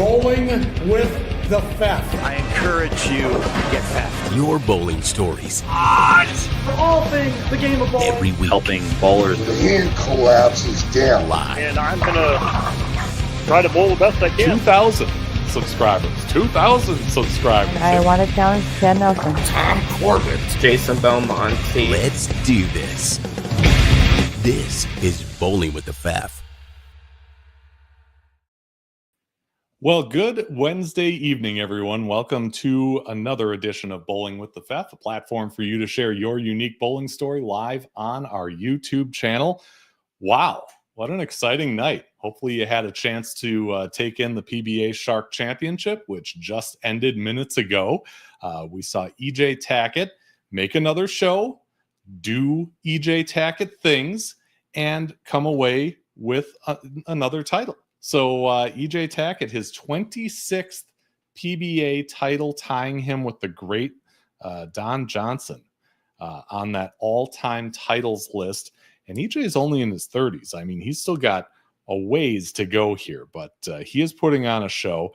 Bowling with the Theft. I encourage you to get theft. Your bowling stories. For all things the game of bowling. Every week. Helping bowlers. The hand collapses down. Live. And I'm going to try to bowl the best I can. 2,000 subscribers. 2,000 subscribers. I want to challenge Chad Nelson. Tom Corbett. Jason Belmonte. Let's do this. This is Bowling with the Pfaff. Well, good Wednesday evening, everyone. Welcome to another edition of Bowling with the Pfaff, a platform for you to share your unique bowling story live on our YouTube channel. Wow, what an exciting night. Hopefully you had a chance to take in the PBA Shark Championship, which just ended minutes ago. We saw EJ Tackett make another show, do EJ Tackett things, and come away with another title. So EJ Tackett, his 26th PBA title, tying him with the great Don Johnson on that all-time titles list. And EJ is only in his 30s. I mean, he's still got a ways to go here, but he is putting on a show.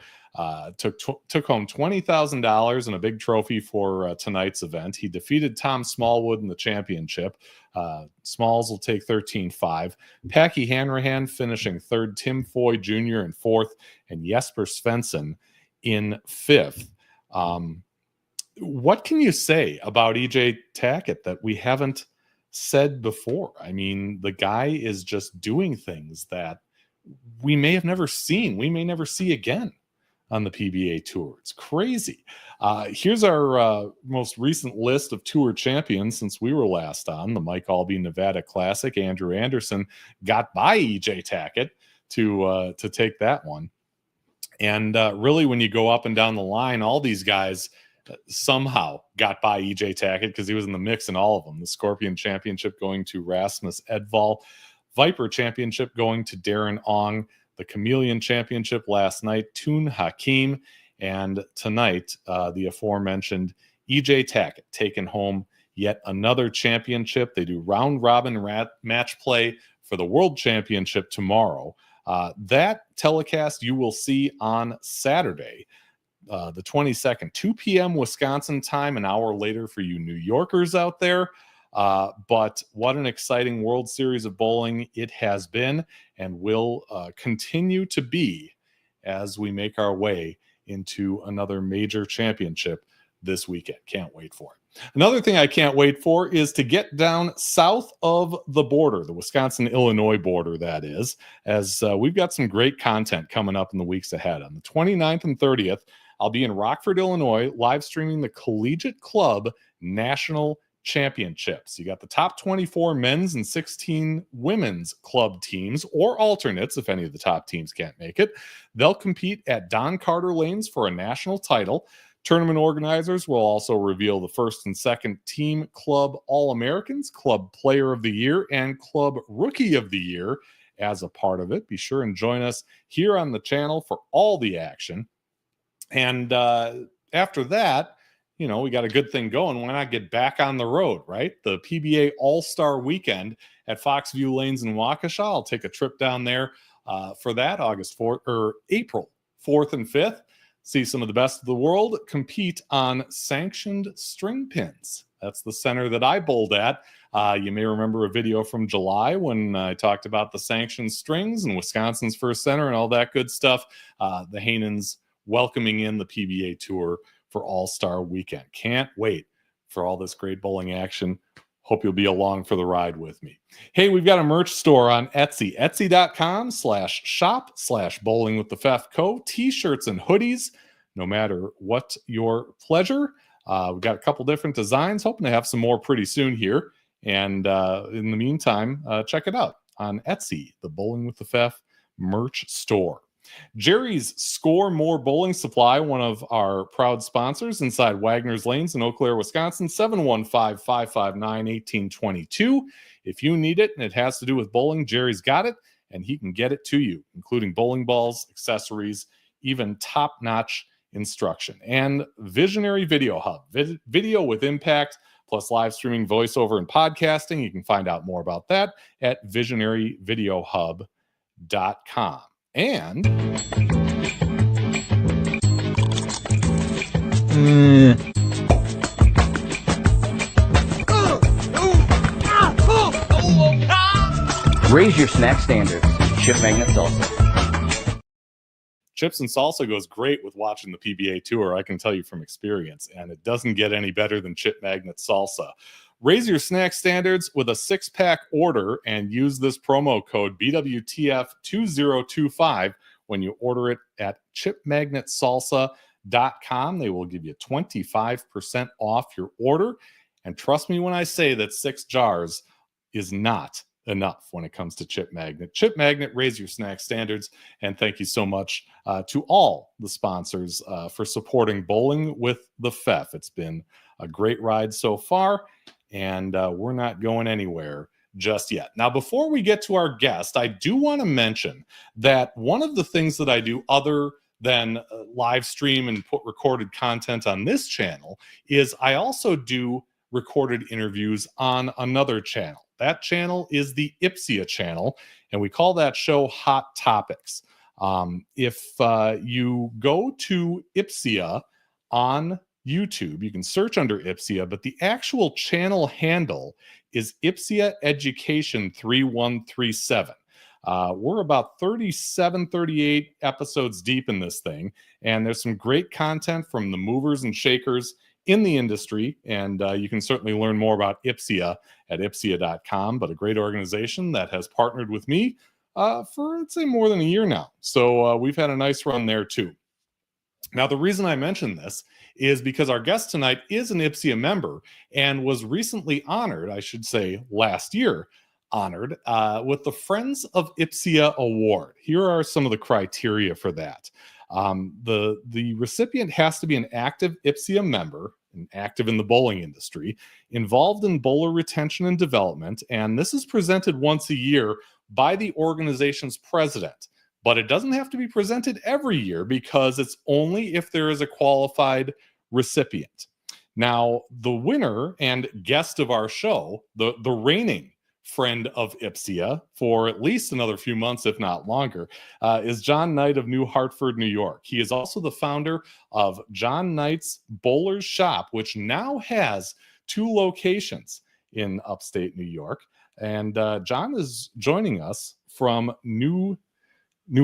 Took home $20,000 and a big trophy for tonight's event. He defeated Tom Smallwood in the championship. Smalls will take 13-5. Packy Hanrahan finishing third, Tim Foy Jr. in fourth, and Jesper Svensson in fifth. What can you say about EJ Tackett that we haven't said before? I mean, the guy is just doing things that we may have never seen. We may never see again on the PBA Tour. It's crazy. Here's our most recent list of tour champions since we were last on. The Mike Albee Nevada Classic. Andrew Anderson got by EJ Tackett to take that one. And really, when you go up and down the line, all these guys somehow got by EJ Tackett because he was in the mix in all of them. The Scorpion Championship going to Rasmus Edvall. Viper Championship going to Darren Ong. The Chameleon Championship last night, Toon Hakim. And tonight, the aforementioned EJ Tackett taking home yet another championship. They do round-robin match play for the World Championship tomorrow. That telecast you will see on Saturday, the 22nd, 2 p.m. Wisconsin time, an hour later for you New Yorkers out there. But what an exciting World Series of Bowling it has been and will continue to be as we make our way into another major championship this weekend. Can't wait for it. Another thing I can't wait for is to get down south of the border, the Wisconsin-Illinois border, that is, as we've got some great content coming up in the weeks ahead. On the 29th and 30th, I'll be in Rockford, Illinois, live streaming the Collegiate Club National Championships. You got the top 24 men's and 16 women's club teams or alternates if any of the top teams can't make it. They'll compete at Don Carter Lanes for a national title. Tournament organizers will also reveal the first and second team club All-Americans, club player of the year, and club rookie of the year as a part of it. Be sure and join us here on the channel for all the action. And after that, you know, we got a good thing going. Why not get back on the road, right? The PBA All-Star Weekend at Foxview Lanes in Waukesha. I'll take a trip down there for that April 4th and 5th. See some of the best of the world compete on sanctioned string pins. That's the center that I bowled at. You may remember a video from July when I talked about the sanctioned strings and Wisconsin's first center and all that good stuff. The Haynens welcoming in the PBA Tour for All-Star Weekend. Can't wait for all this great bowling action. Hope you'll be along for the ride with me. Hey, we've got a merch store on Etsy, etsy.com/shop/bowling with the Pfaff Co. T-shirts and hoodies, no matter what your pleasure. We've got a couple different designs, hoping to have some more pretty soon here. And in the meantime, check it out on Etsy, the Bowling with the Pfaff merch store. Jerry's Score More Bowling Supply, one of our proud sponsors inside Wagner's Lanes in Eau Claire, Wisconsin, 715-559-1822. If you need it and it has to do with bowling, Jerry's got it, and he can get it to you, including bowling balls, accessories, even top-notch instruction. And Visionary Video Hub, video with impact, plus live streaming, voiceover, and podcasting. You can find out more about that at visionaryvideohub.com. And Raise your snack standards. Chip Magnet Salsa. Chips and salsa goes great with watching the PBA Tour, I can tell you from experience, and it doesn't get any better than Chip Magnet Salsa. Raise your snack standards with a 6-pack order and use this promo code BWTF2025 when you order it at chipmagnetsalsa.com. They will give you 25% off your order. And trust me when I say that 6 jars is not enough when it comes to Chip Magnet. Chip Magnet, raise your snack standards. And thank you so much to all the sponsors for supporting Bowling with the FEF. It's been a great ride so far, and we're not going anywhere just yet. Now, before we get to our guest, I do want to mention that one of the things that I do other than live stream and put recorded content on this channel is I also do recorded interviews on another channel. That channel is the IBPSIA channel, and we call that show Hot Topics. If you go to IBPSIA on YouTube, you can search under IBPSIA, but the actual channel handle is IBPSIA Education 3137. We're about 37, 38 episodes deep in this thing, and there's some great content from the movers and shakers in the industry, and you can certainly learn more about IBPSIA at IBPSIA.com, but a great organization that has partnered with me for, I'd say, more than a year now. So we've had a nice run there too. Now, the reason I mention this is because our guest tonight is an IBPSIA member and was recently honored, I should say last year, honored with the Friends of IBPSIA Award. Here are some of the criteria for that. The recipient has to be an active IBPSIA member and active in the bowling industry, involved in bowler retention and development, and this is presented once a year by the organization's president. But it doesn't have to be presented every year because it's only if there is a qualified recipient. Now, the winner and guest of our show, the reigning friend of IBPSIA for at least another few months, if not longer, is John Knight of New Hartford, New York. He is also the founder of John Knight's Bowler's Shop, which now has 2 locations in upstate New York. And John is joining us from New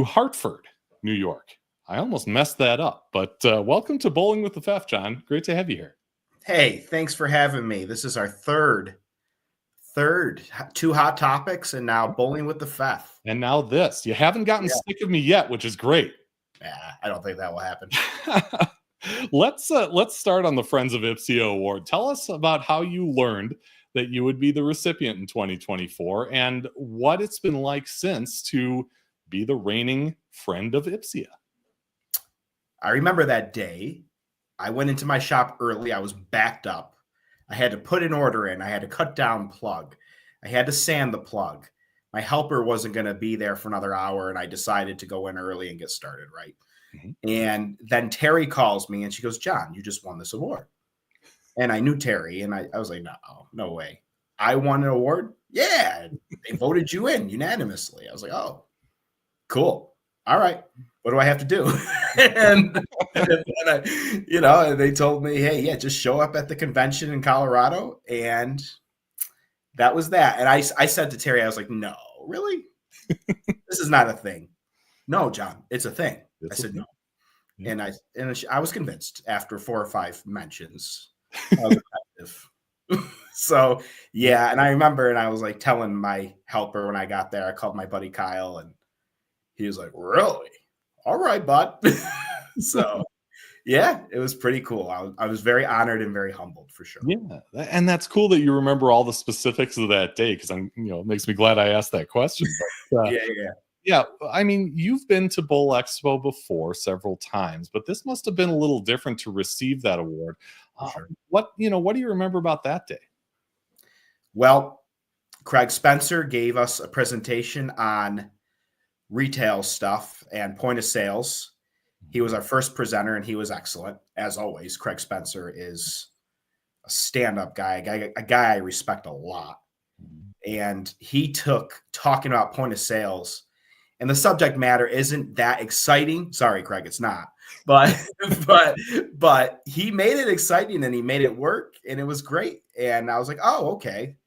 Hartford, New York. I almost messed that up, but welcome to Bowling with the FEF, John. Great to have you here. Hey, thanks for having me. This is our third 2 hot topics, and now Bowling with the FEF. And now this. You haven't gotten sick of me yet, which is great. I don't think that will happen. Let's start on the Friends of IBPSIA Award. Tell us about how you learned that you would be the recipient in 2024 and what it's been like since to be the reigning friend of IBPSIA. I remember that day. I went into my shop early. I was backed up. I had to put an order in. I had to cut down plug. I had to sand the plug. My helper wasn't going to be there for another hour, and I decided to go in early and get started, right? Mm-hmm. And then Terry calls me, and she goes, John, you just won this award. And I knew Terry, and I was like, no way. I won an award? Yeah. They voted you in unanimously. I was like, oh, cool. All right. What do I have to do? and they told me, hey, yeah, just show up at the convention in Colorado. And that was that. And I said to Terry, I was like, no, really? This is not a thing. No, John, it's a thing. I said, no. Yeah. And I was convinced after 4 or 5 mentions. I was effective. So, yeah. And I remember, and I was like telling my helper when I got there, I called my buddy Kyle, and he was like, really? All right, bud. So, yeah, it was pretty cool. I was very honored and very humbled for sure. Yeah, and that's cool that you remember all the specifics of that day, because it makes me glad I asked that question. But, yeah. I mean, you've been to Bowl Expo before several times, but this must have been a little different to receive that award. Sure. What do you remember about that day? Well, Craig Spencer gave us a presentation on retail stuff and point of sales. He was our first presenter, and he was excellent. As always, Craig Spencer is a stand-up guy, a guy I respect a lot. And he took talking about point of sales, and the subject matter isn't that exciting. Sorry, Craig, it's not. But but he made it exciting and he made it work and it was great. And I was like, oh, okay.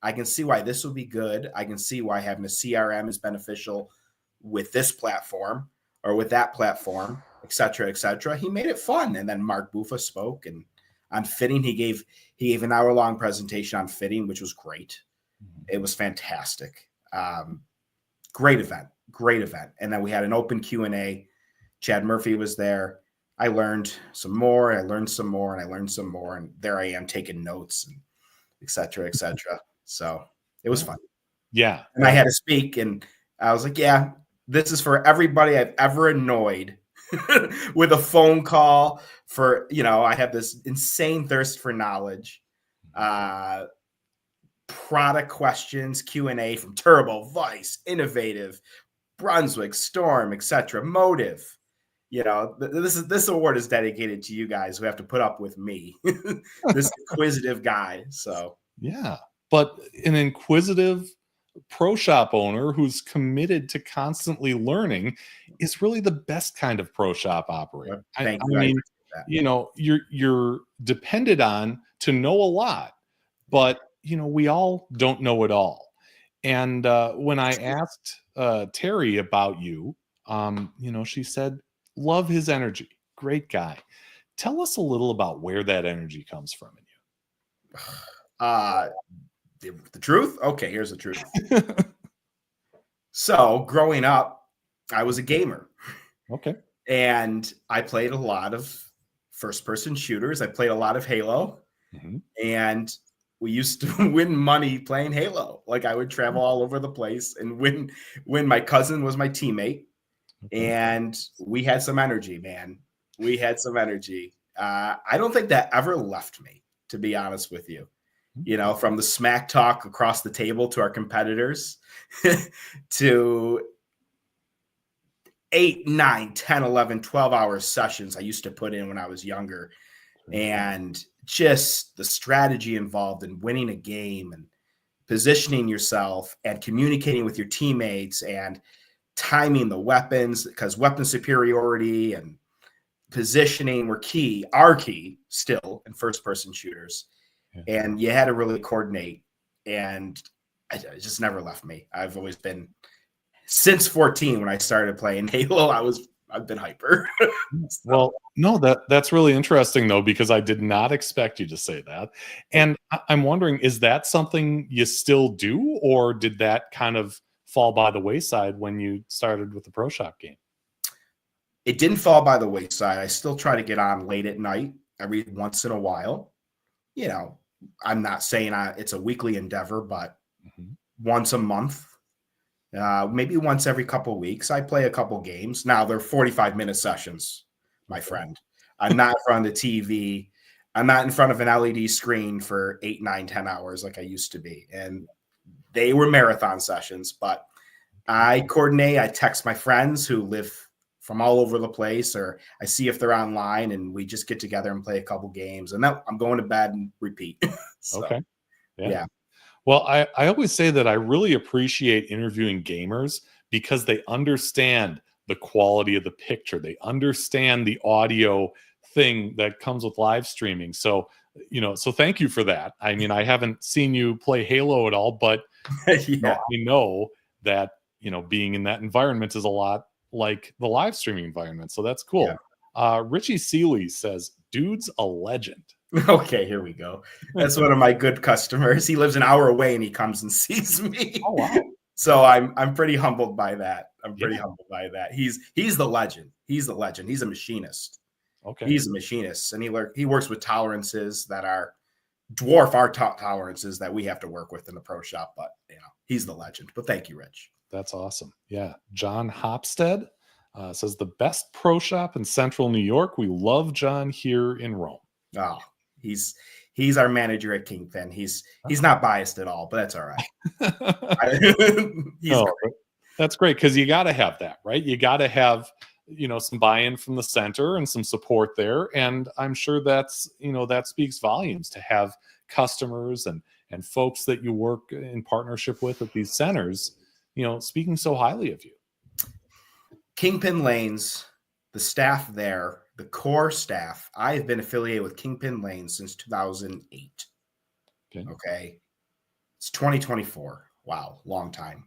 I can see why this will be good. I can see why having a CRM is beneficial with this platform or with that platform, et cetera, et cetera. He made it fun. And then Mark Buffa spoke, and on fitting, he gave an hour-long presentation on fitting, which was great. It was fantastic. Great event. And then we had an open Q&A. Chad Murphy was there. I learned some more. I learned some more, and I learned some more. And there I am taking notes, and et cetera, et cetera. So it was fun. Yeah. And I had to speak, and I was like, yeah, this is for everybody I've ever annoyed with a phone call for, I have this insane thirst for knowledge, product questions, Q&A from Turbo, Vice, Innovative, Brunswick, Storm, etc. Motive. This award is dedicated to you guys who have to put up with me, this inquisitive guy. So yeah, but an inquisitive pro shop owner who's committed to constantly learning is really the best kind of pro shop operator. I mean, you're depended on to know a lot, but we all don't know it all. And when I asked Terry about you, she said, love his energy. Great guy. Tell us a little about where that energy comes from in you. The truth? Okay, here's the truth. So growing up, I was a gamer. Okay. And I played a lot of first-person shooters. I played a lot of Halo. Mm-hmm. And we used to win money playing Halo. Like, I would travel all over the place and win. My cousin was my teammate. Okay. And we had some energy, man. We had some energy. I don't think that ever left me, to be honest with you. From the smack talk across the table to our competitors to 8, 9, 10, 11, 12-hour sessions I used to put in when I was younger. And just the strategy involved in winning a game and positioning yourself and communicating with your teammates and timing the weapons, because weapon superiority and positioning are key still in first-person shooters. Yeah. And you had to really coordinate, and it just never left me. I've always been, since 14 when I started playing Halo, I've been hyper. Well, no, that's really interesting though, because I did not expect you to say that. And I'm wondering, is that something you still do, or did that kind of fall by the wayside when you started with the Pro Shop game? It didn't fall by the wayside. I still try to get on late at night every once in a while. I'm not saying it's a weekly endeavor, but once a month, maybe once every couple of weeks, I play a couple games. Now they're 45-minute sessions, my friend. I'm not in front of the TV. I'm not in front of an LED screen for 8, 9, 10 hours like I used to be. And they were marathon sessions, but I coordinate. I text my friends who live from all over the place, or I see if they're online, and we just get together and play a couple games, and then I'm going to bed and repeat. So, okay. Yeah. Well, I always say that I really appreciate interviewing gamers because they understand the quality of the picture. They understand the audio thing that comes with live streaming. So, so thank you for that. I mean, I haven't seen you play Halo at all, but I know that, being in that environment is a lot like the live streaming environment. So that's cool. Yeah. Richie Seeley says, dude's a legend. Okay, here we go. That's one of my good customers. He lives an hour away and he comes and sees me. Oh, wow. So I'm pretty humbled by that. He's the legend. He's the legend. He's a machinist. Okay. He's a machinist, and he works with tolerances that are dwarf our tolerances that we have to work with in the pro shop. But he's the legend. But thank you, Rich. That's awesome. Yeah. John Hopstead says the best pro shop in Central New York. We love John here in Rome. Oh, he's our manager at Kingpin. He's not biased at all, but that's all right. That's great, because you got to have that, right? You got to have some buy-in from the center and some support there, and I'm sure that's that speaks volumes to have customers and folks that you work in partnership with at these centers speaking so highly of you. Kingpin Lanes, the staff there, the core staff, I have been affiliated with Kingpin Lanes since 2008. Okay. It's 2024. Wow. Long time.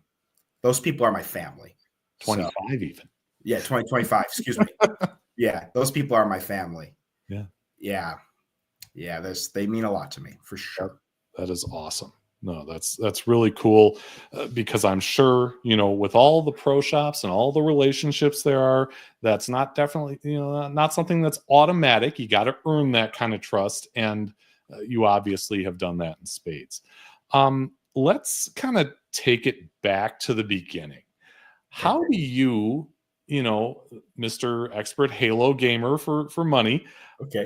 Those people are my family. 25 even. Yeah. 2025. Excuse me. Yeah. Those people are my family. Yeah. Yeah. Yeah. They mean a lot to me for sure. That is awesome. No, that's really cool because I'm sure, with all the pro shops and all the relationships there are, that's not definitely, not something that's automatic. You got to earn that kind of trust. And you obviously have done that in spades. Let's kind of take it back to the beginning. How do you, Mr. Expert Halo Gamer for money,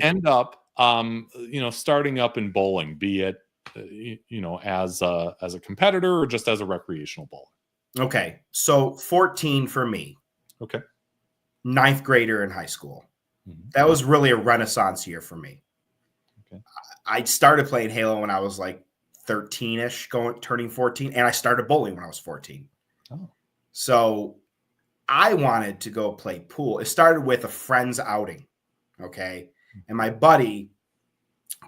end up, starting up in bowling, be it, as a competitor or just as a recreational bowler? Okay. So 14 for me. Okay. 9th grader in high school. That was really a renaissance year for me. Okay. I started playing Halo when I was like 13-ish, turning 14, and I started bowling when I was 14. Oh. So I wanted to go play pool. It started with a friend's outing. Okay. And my buddy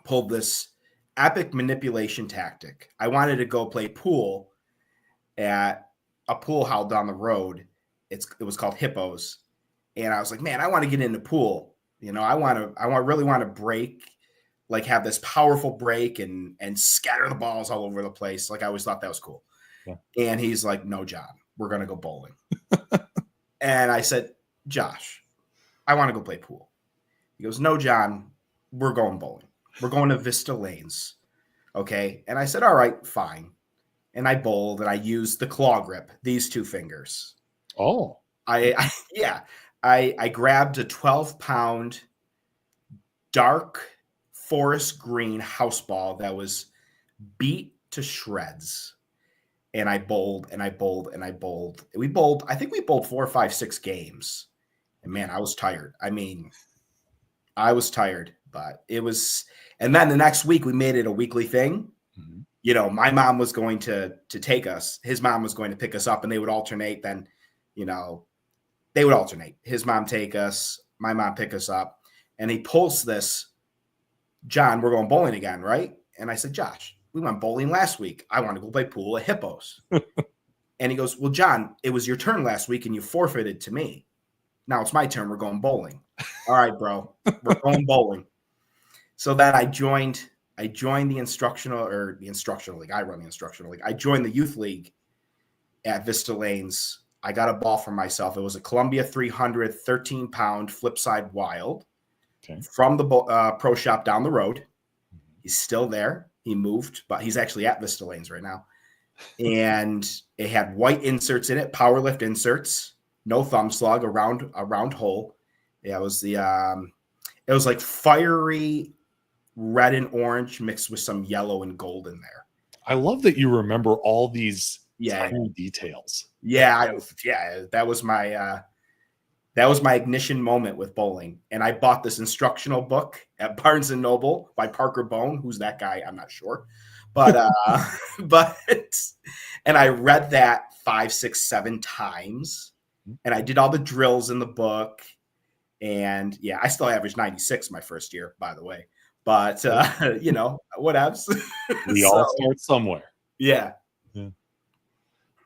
pulled this epic manipulation tactic. I wanted to go play pool at a pool hall down the road. It was called Hippos. And I was like, man, I want to get into pool. I really want to break, like have this powerful break and scatter the balls all over the place. Like I always thought that was cool. Yeah. And he's like, no, John, we're going to go bowling. And I said, Josh, I want to go play pool. He goes, no, John, we're going bowling. We're going to Vista Lanes. Okay. And I said, all right, fine. And I bowled and I used the claw grip, these 2 fingers. Oh, I grabbed a 12-pound dark forest green house ball that was beat to shreds. And I bowled and I bowled and I bowled. I think we bowled 4, 5, 6 games. And man, I was tired. I was tired, but it was. And then the next week we made it a weekly thing. Mm-hmm. My mom was going to take us. His mom was going to pick us up, and they would alternate. Then, they would alternate. His mom take us, my mom pick us up, and he pulls this. John, we're going bowling again, right? And I said, Josh, we went bowling last week. I want to go play pool at Hippos. And he goes, well, John, it was your turn last week, and you forfeited to me. Now it's my turn. We're going bowling. All right, bro. We're going bowling. So then I joined the instructional league. I run the instructional league. I joined the youth league at Vista Lanes. I got a ball for myself. It was a Columbia 300, 13-pound flipside wild from the pro shop down the road. He's still there. He moved, but he's actually at Vista Lanes right now. And it had white inserts in it, power lift inserts, no thumb slug, a round hole. Yeah, it was it was like fiery red and orange mixed with some yellow and gold in there. I love that you remember all these tiny details. Yeah, that was my ignition moment with bowling. And I bought this instructional book at Barnes and Noble by Parker Bone. Who's that guy? I'm not sure. But and I read that 5, 6, 7 times, and I did all the drills in the book. And yeah, I still averaged 96 my first year, by the way. But whatevs. We all start somewhere. Yeah.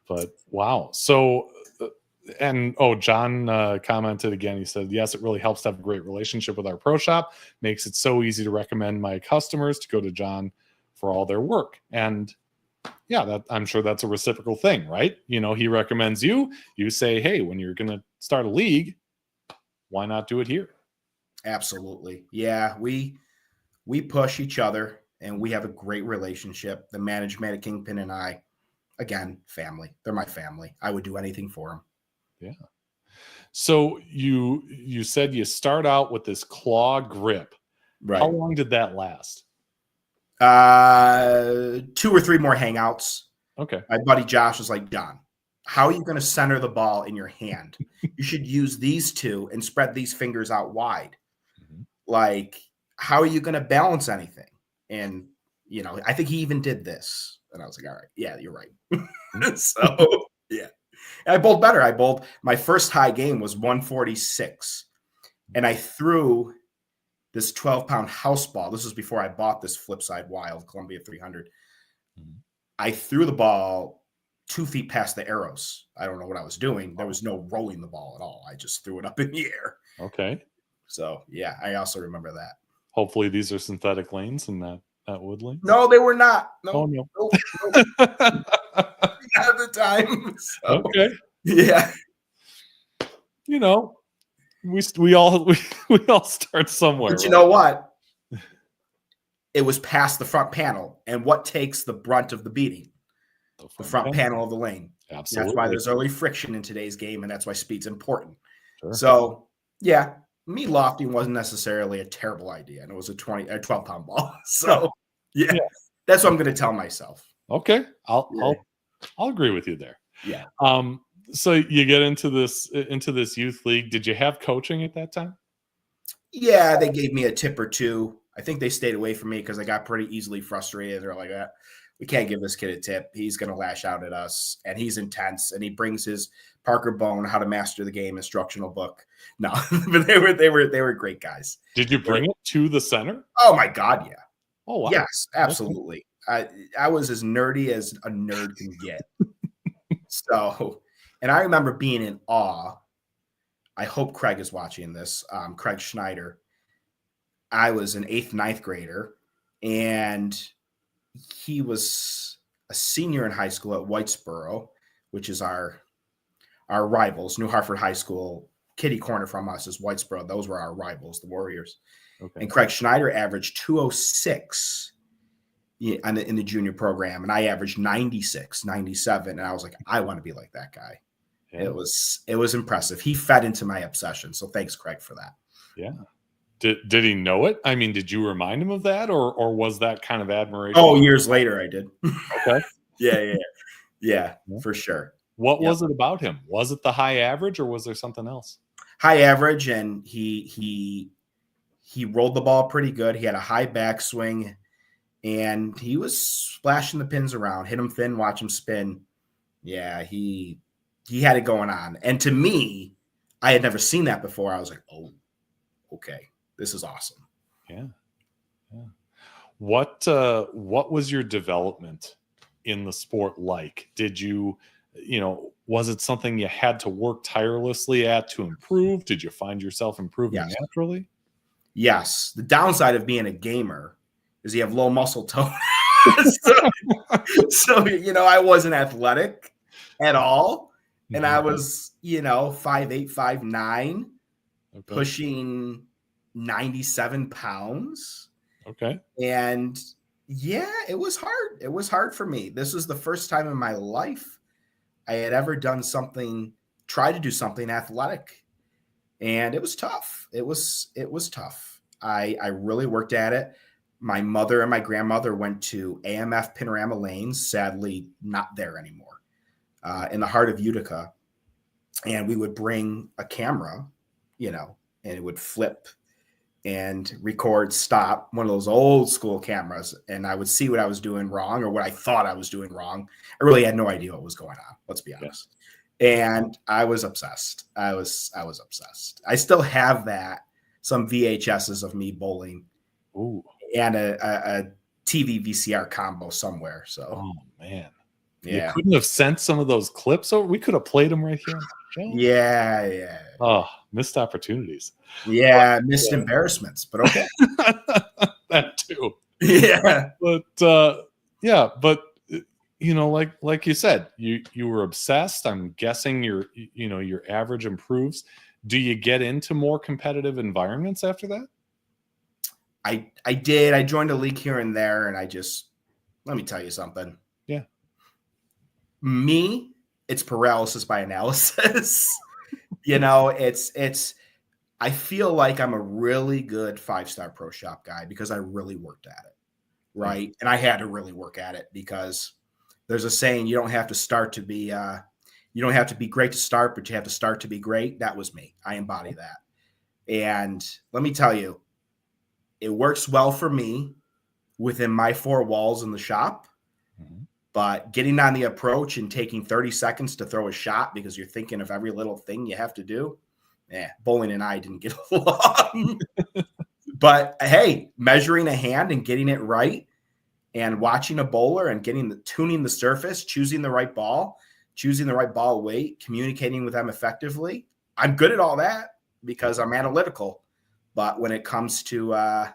But wow. So, John commented again. He said, yes, it really helps to have a great relationship with our pro shop. Makes it so easy to recommend my customers to go to John for all their work. And yeah, I'm sure that's a reciprocal thing, right? He recommends you. You say, hey, when you're going to start a league, why not do it here? Absolutely. Yeah, we push each other, and we have a great relationship. The management at Kingpin and I, again, family. They're my family. I would do anything for them. Yeah. So you said you start out with this claw grip. Right. How long did that last? 2 or 3 more hangouts. Okay. My buddy Josh was like, John, how are you going to center the ball in your hand? You should use these 2 and spread these fingers out wide. Mm-hmm. Like, how are you going to balance anything? And, I think he even did this. And I was like, all right, yeah, you're right. So, yeah. I bowled better. My first high game was 146, and I threw this 12-pound house ball. This was before I bought this Flipside Wild Columbia 300. I threw the ball 2 feet past the arrows. I don't know what I was doing. There was no rolling the ball at all. I just threw it up in the air. Okay. So, yeah, I also remember that. Hopefully these are synthetic lanes and not wood lanes. No, they were not. No, Oh, no. no. Not at the time. So, Okay. yeah. You know, we all start somewhere. But you know what? It was past the front panel. And what takes the brunt of the beating? The front panel of the lane. Absolutely. That's why there's early friction in today's game, and that's why speed's important. Sure. So, yeah, me lofting wasn't necessarily a terrible idea, and it was a 12-pound ball. So, yeah, that's what I'm going to tell myself. Okay, I'll agree with you there. Yeah. So you get into this youth league. Did you have coaching at that time? Yeah, they gave me a tip or two. I think they stayed away from me because I got pretty easily frustrated. They're like, we can't give this kid a tip. He's going to lash out at us, and he's intense, and he brings his Parker Bone How to Master the Game instructional book. No, but they were great guys. Did you bring it to the center? Oh my God, yeah. Oh wow. Yes, absolutely. I was as nerdy as a nerd can get. So, and I remember being in awe. I hope Craig is watching this. Craig Schneider. I was an 8th, 9th grader, and he was a senior in high school at Whitesboro, which is our rivals. New Hartford High School, kitty corner from us is Whitesboro. Those were our rivals, the Warriors. Okay. And Craig Schneider averaged 206 in the junior program, and I averaged 96, 97, and I was like, I want to be like that guy. Yeah. It was impressive. He fed into my obsession, so thanks, Craig, for that. Yeah. Did he know it? I mean, did you remind him of that, or was that kind of admiration? Oh, years later, I did. Okay. Yeah, for sure. What was it about him? Was it the high average, or was there something else? High average, and he rolled the ball pretty good. He had a high backswing, and he was splashing the pins around. Hit him thin, watch him spin. Yeah, he had it going on. And to me, I had never seen that before. I was like, oh, okay. This is awesome. Yeah. What was your development in the sport like? Did you was it something you had to work tirelessly at to improve? Did you find yourself improving naturally? Yes. The downside of being a gamer is you have low muscle tone. so I wasn't athletic at all. And I was, 5'8", 5'9", pushing 97 pounds. Okay. And yeah, it was hard. It was hard for me. This was the first time in my life I had ever tried to do something athletic. And it was tough. It was tough. I really worked at it. My mother and my grandmother went to AMF Panorama Lanes, sadly not there anymore, in the heart of Utica. And we would bring a camera, and it would flip and record stop, one of those old school cameras. And I would see what I was doing wrong or what I thought I was doing wrong. I really had no idea what was going on. Let's be honest. And I was obsessed. I was obsessed. I still have some VHSs of me bowling. Ooh. And a TV VCR combo somewhere. So, oh man. Yeah. You couldn't have sent some of those clips over. We could have played them right here. Yeah. Oh, missed opportunities. Yeah, missed embarrassments, but okay. That too. Yeah. But like you said, you were obsessed. I'm guessing your average improves. Do you get into more competitive environments after that? I did. I joined a league here and there, and let me tell you something. Yeah. Me, it's paralysis by analysis. I feel like I'm a really good 5-star pro shop guy because I really worked at it. Right. Mm-hmm. And I had to really work at it because there's a saying, you don't have to be great to start, but you have to start to be great. That was me. I embody that. And let me tell you, it works well for me within my 4 walls in the shop. Mm-hmm. But getting on the approach and taking 30 seconds to throw a shot because you're thinking of every little thing you have to do, bowling and I didn't get along. But hey, measuring a hand and getting it right and watching a bowler and tuning the surface, choosing the right ball weight, communicating with them effectively. I'm good at all that because I'm analytical. But when it comes to the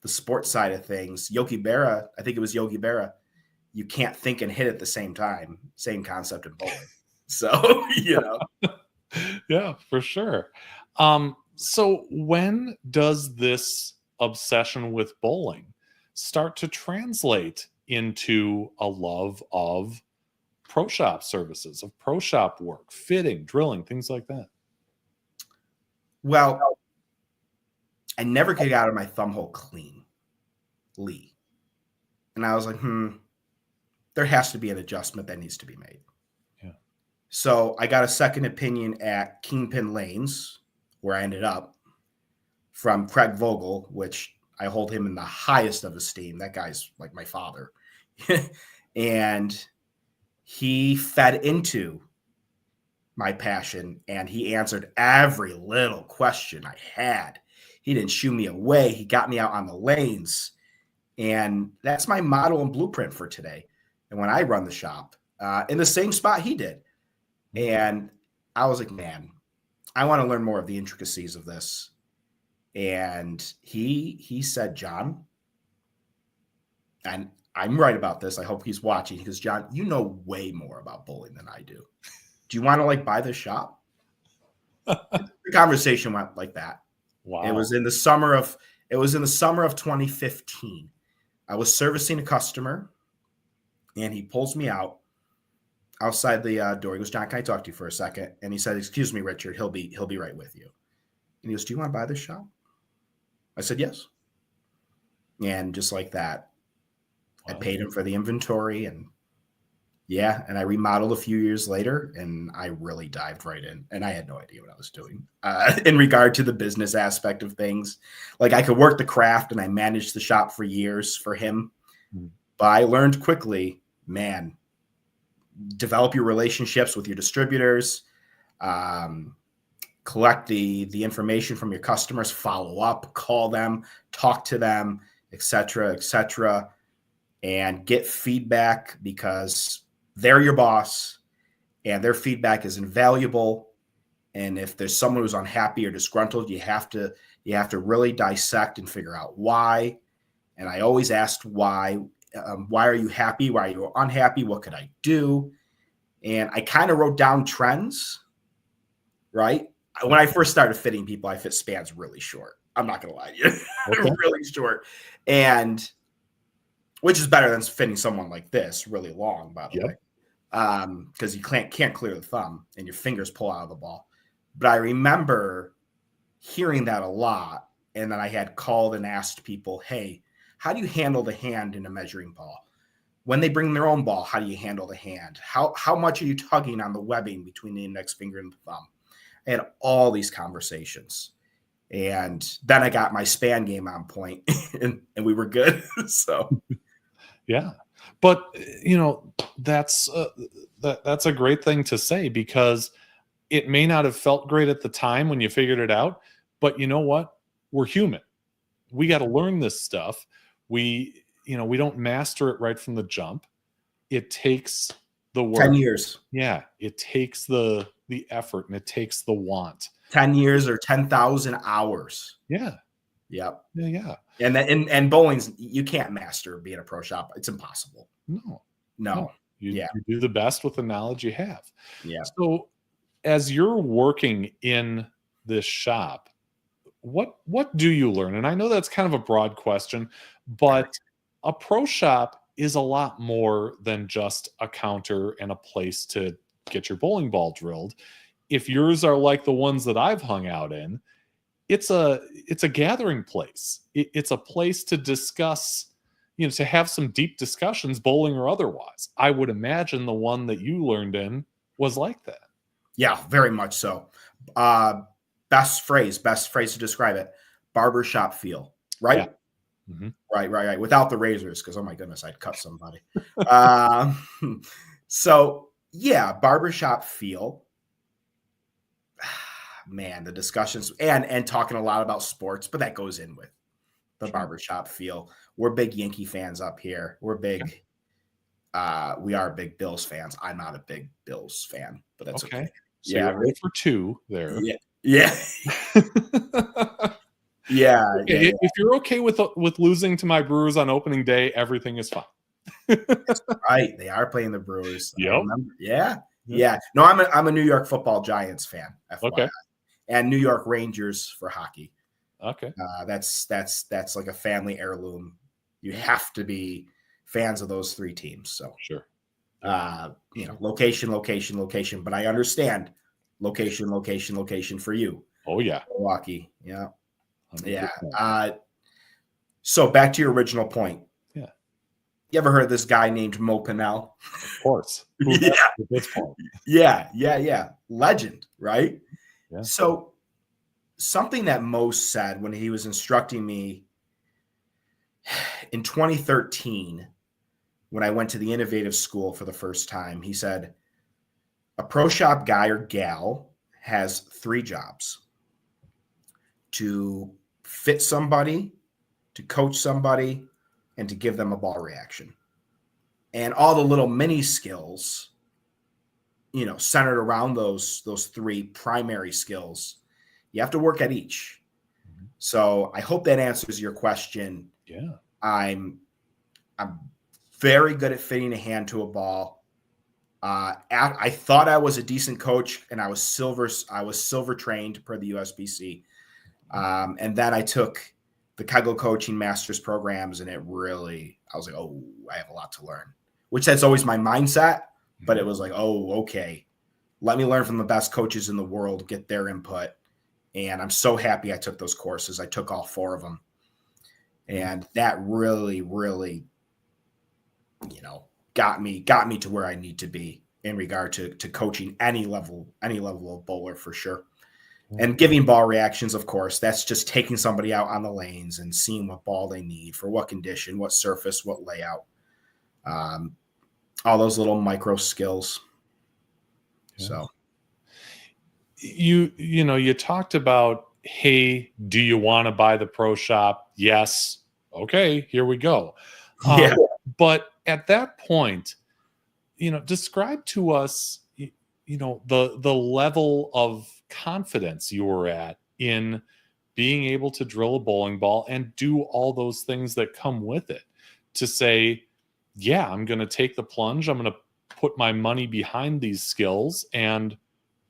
sports side of things, Yogi Berra, I think it was Yogi Berra, you can't think and hit at the same time. Same concept in bowling. So, Yeah, for sure. So when does this obsession with bowling start to translate into a love of pro shop services, of pro shop work, fitting, drilling, things like that? Well, I never could get out of my thumb hole clean. And I was like, there has to be an adjustment that needs to be made. Yeah. So I got a second opinion at Kingpin Lanes, where I ended up, from Craig Vogel, which I hold him in the highest of esteem. That guy's like my father. And he fed into my passion, and he answered every little question I had. He didn't shoo me away. He got me out on the lanes. And that's my model and blueprint for today. And when I run the shop, in the same spot he did. And I was like, man, I want to learn more of the intricacies of this. And he said, John, and I'm right about this. I hope he's watching. He goes, John, you know way more about bowling than I do. Do you want to buy this shop? The conversation went like that. Wow. It was in the summer of 2015. I was servicing a customer, and he pulls me outside the door. He goes, John, can I talk to you for a second? And he said, excuse me, Richard, he'll be right with you. And he goes, do you want to buy this shop? I said, yes. And just like that, wow. I paid him for the inventory, and I remodeled a few years later, and I really dived right in, and I had no idea what I was doing in regard to the business aspect of things. Like, I could work the craft, and I managed the shop for years for him, but I learned quickly, man, develop your relationships with your distributors, collect the information from your customers, follow up, call them, talk to them, et cetera, and get feedback, because they're your boss and their feedback is invaluable. And if there's someone who's unhappy or disgruntled, you have to really dissect and figure out why. And I always asked why. Why are you happy? Why are you unhappy? What could I do? And I kind of wrote down trends, right? When I first started fitting people, I fit spans really short. I'm not going to lie to you. Okay. Really short. And which is better than fitting someone like this really long, by the way. Because you can't clear the thumb and your fingers pull out of the ball. But I remember hearing that a lot. And then I had called and asked people, hey, how do you handle the hand in a measuring ball? When they bring their own ball, how do you handle the hand? How much are you tugging on the webbing between the index finger and the thumb? I had all these conversations. And then I got my span game on point and we were good. So, yeah. But, that's a great thing to say, because it may not have felt great at the time when you figured it out. But you know what? We're human. We got to learn this stuff. We don't master it right from the jump. It takes the work. 10 years. Yeah. It takes the effort, and it takes the want. 10 years or 10,000 hours. Yeah. Yep. Yeah. And bowling's, you can't master being a pro shop. It's impossible. No. You do the best with the knowledge you have. Yeah. So as you're working in this shop, what do you learn? And I know that's kind of a broad question, but a pro shop is a lot more than just a counter and a place to get your bowling ball drilled. If yours are like the ones that I've hung out in, it's a gathering place. It's a place to discuss, to have some deep discussions, bowling or otherwise. I would imagine the one that you learned in was like that. Yeah, very much so. Best phrase to describe it: barbershop feel, right? Right. Without the razors, because oh my goodness, I'd cut somebody. So yeah, barbershop feel. Man, the discussions and talking a lot about sports, but that goes in with the barbershop feel. We're big Yankee fans up here. We're big. We are big Bills fans. I'm not a big Bills fan, but that's okay. So you're 0 for 2 there. Yeah. Yeah. If you're okay with losing to my Brewers on opening day, everything is fine. That's right. They are playing the Brewers. Yep. Yeah. No, I'm a New York Football Giants fan. FYI. Okay. And New York Rangers for hockey. Okay. That's like a family heirloom. You have to be fans of those 3 teams. So sure. Location. But I understand location for you. Oh yeah. Milwaukee. Yeah. 100%. Yeah. So back to your original point. Yeah. You ever heard of this guy named Mo Pinnell? Of course. Yeah. At this point. Yeah. Legend, right? Yeah. So something that Mo said when he was instructing me in 2013, when I went to the innovative school for the first time, he said, a pro shop guy or gal has 3 jobs: to fit somebody, to coach somebody, and to give them a ball reaction. And all the little mini skills, centered around those 3 primary skills, you have to work at each. So I hope that answers your question. Yeah. I'm very good at fitting a hand to a ball. I thought I was a decent coach, and I was silver trained per the USBC. And then I took the Kegel coaching master's programs, and I was like, oh, I have a lot to learn, which that's always my mindset. But it was like, oh, okay, let me learn from the best coaches in the world, get their input. And I'm so happy I took those courses. I took all 4 of them. And that really, really, got me to where I need to be in regard to coaching any level of bowler for sure. And giving ball reactions, of course, that's just taking somebody out on the lanes and seeing what ball they need for what condition, what surface, what layout. All those little micro skills. Yeah. So you talked about, hey, do you want to buy the pro shop? Yes. Okay, here we go. Yeah. But at that point, describe to us, the level of confidence you were at in being able to drill a bowling ball and do all those things that come with it, to say, yeah, I'm going to take the plunge. I'm going to put my money behind these skills and